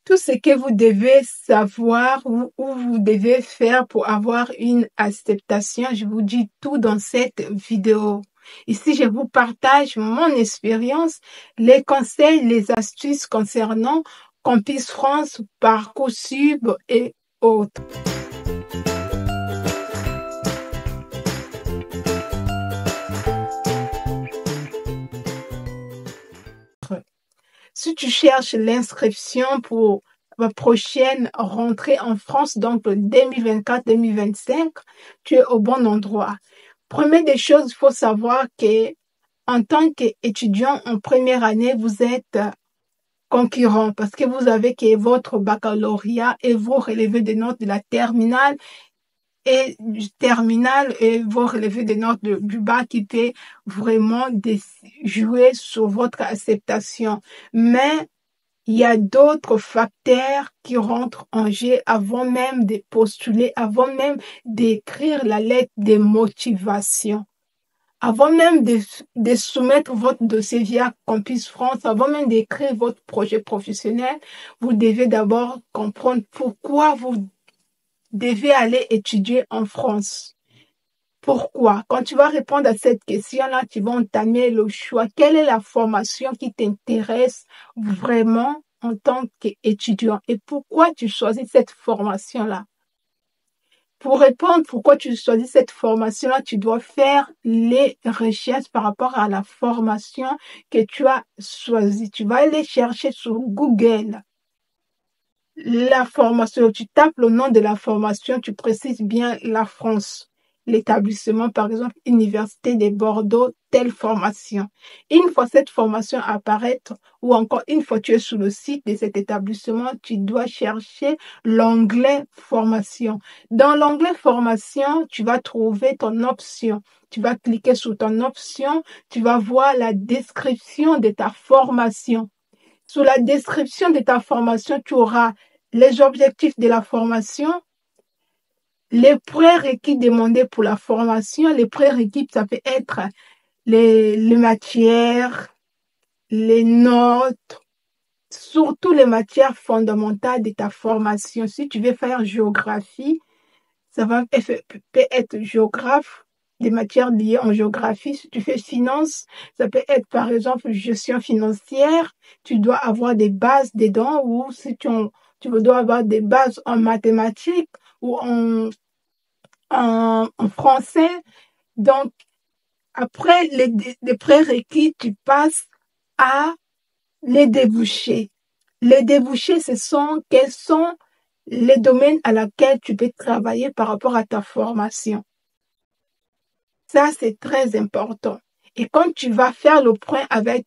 Tout ce que vous devez savoir ou vous devez faire pour avoir une acceptation, je vous dis tout dans cette vidéo. Ici, je vous partage mon expérience, les conseils, les astuces concernant Campus France, Parcoursup et autres. Si tu cherches l'inscription pour la prochaine rentrée en France, donc 2024-2025, tu es au bon endroit. Première des choses, il faut savoir que en tant qu'étudiant en première année, vous êtes concurrent parce que vous avez que votre baccalauréat et vos relevés de notes de la terminale et vos relevés de notes du bac qui peut vraiment jouer sur votre acceptation. Mais il y a d'autres facteurs qui rentrent en jeu avant même de postuler, avant même d'écrire la lettre de motivation. Avant même de soumettre votre dossier via Campus France, avant même d'écrire votre projet professionnel, vous devez d'abord comprendre pourquoi vous devez aller étudier en France. Pourquoi? Quand tu vas répondre à cette question-là, tu vas entamer le choix. Quelle est la formation qui t'intéresse vraiment en tant qu'étudiant et pourquoi tu choisis cette formation-là? Pour répondre pourquoi tu choisis cette formation-là, tu dois faire les recherches par rapport à la formation que tu as choisie. Tu vas aller chercher sur Google la formation. Tu tapes le nom de la formation, tu précises bien la France. L'établissement, par exemple, Université de Bordeaux, telle formation. Une fois cette formation apparaître, ou encore une fois tu es sur le site de cet établissement, tu dois chercher l'onglet formation. Dans l'onglet formation, tu vas trouver ton option. Tu vas cliquer sur ton option, tu vas voir la description de ta formation. Sous la description de ta formation, tu auras les objectifs de la formation, les prérequis demandés pour la formation. Les prérequis, ça peut être les matières, les notes, surtout les matières fondamentales de ta formation. Si tu veux faire géographie, ça peut être géographe, des matières liées en géographie. Si tu fais finance, ça peut être par exemple gestion financière. Tu dois avoir des bases dedans, ou si tu dois avoir des bases en mathématiques ou en français. Donc, après les prérequis, tu passes à les débouchés. Les débouchés, quels sont les domaines à laquelle tu peux travailler par rapport à ta formation. Ça, c'est très important. Et quand tu vas faire le point avec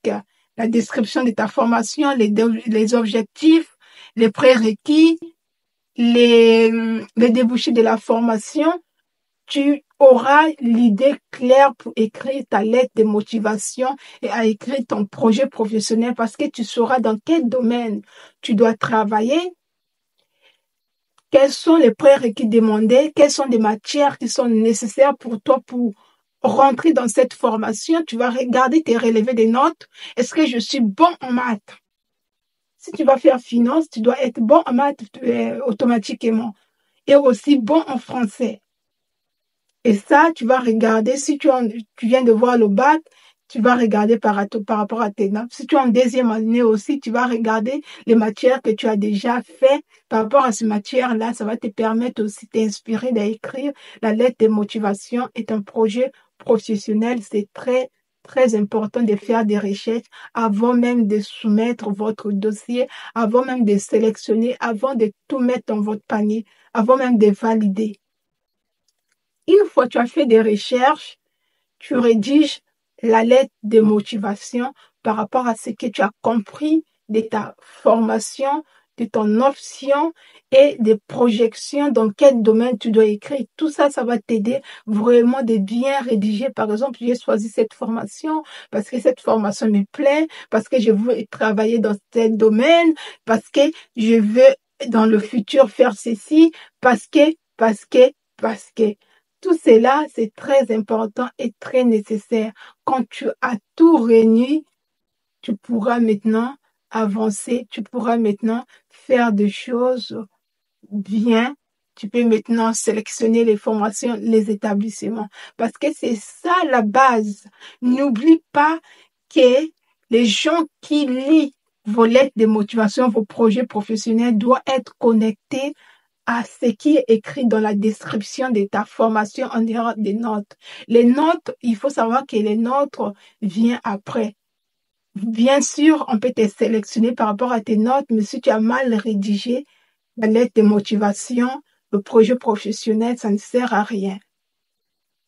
la description de ta formation, les objectifs, les prérequis, les débouchés de la formation, tu auras l'idée claire pour écrire ta lettre de motivation et à écrire ton projet professionnel parce que tu sauras dans quel domaine tu dois travailler, quels sont les prérequis demandés, quelles sont les matières qui sont nécessaires pour toi pour rentrer dans cette formation. Tu vas regarder tes relevés des notes. Est-ce que je suis bon en maths? Si tu vas faire finance, tu dois être bon en maths automatiquement et aussi bon en français. Et ça, tu vas regarder, si tu viens de voir le bac, tu vas regarder par rapport à tes notes. Si tu es en deuxième année aussi, tu vas regarder les matières que tu as déjà fait. Par rapport à ces matières-là, ça va te permettre aussi de t'inspirer d'écrire la lettre de motivation et ton projet professionnel. C'est très, très important de faire des recherches avant même de soumettre votre dossier, avant même de sélectionner, avant de tout mettre dans votre panier, avant même de valider. Une fois que tu as fait des recherches, tu rédiges la lettre de motivation par rapport à ce que tu as compris de ta formation, de ton option et des projections dans quel domaine tu dois écrire. Tout ça, ça va t'aider vraiment de bien rédiger. Par exemple, j'ai choisi cette formation parce que cette formation me plaît, parce que je veux travailler dans tel domaine, parce que je veux dans le futur faire ceci, parce que. Tout cela, c'est très important et très nécessaire. Quand tu as tout réuni, tu pourras maintenant avancer, tu pourras maintenant faire des choses bien, tu peux maintenant sélectionner les formations, les établissements. Parce que c'est ça la base. N'oublie pas que les gens qui lisent vos lettres de motivation, vos projets professionnels doivent être connectés à ce qui est écrit dans la description de ta formation en dehors des notes. Les notes, il faut savoir que les notes viennent après. Bien sûr, on peut te sélectionner par rapport à tes notes, mais si tu as mal rédigé la lettre de motivation, le projet professionnel, ça ne sert à rien.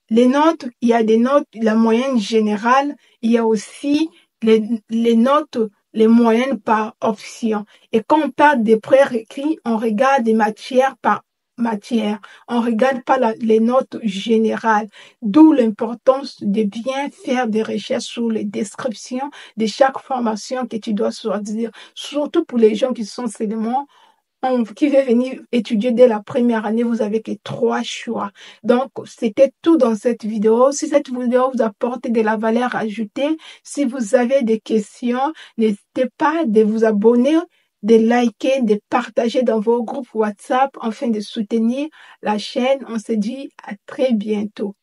Les notes, il y a des notes, la moyenne générale, il y a aussi les notes, les moyennes par option. Et quand on parle des prérequis, on regarde des matières par matière. On regarde pas les notes générales. D'où l'importance de bien faire des recherches sur les descriptions de chaque formation que tu dois choisir. Surtout pour les gens qui sont seulement qui veut venir étudier dès la première année, vous avez que 3 choix. Donc, c'était tout dans cette vidéo. Si cette vidéo vous apporte de la valeur ajoutée, si vous avez des questions, n'hésitez pas de vous abonner, de liker, de partager dans vos groupes WhatsApp afin de soutenir la chaîne. On se dit à très bientôt.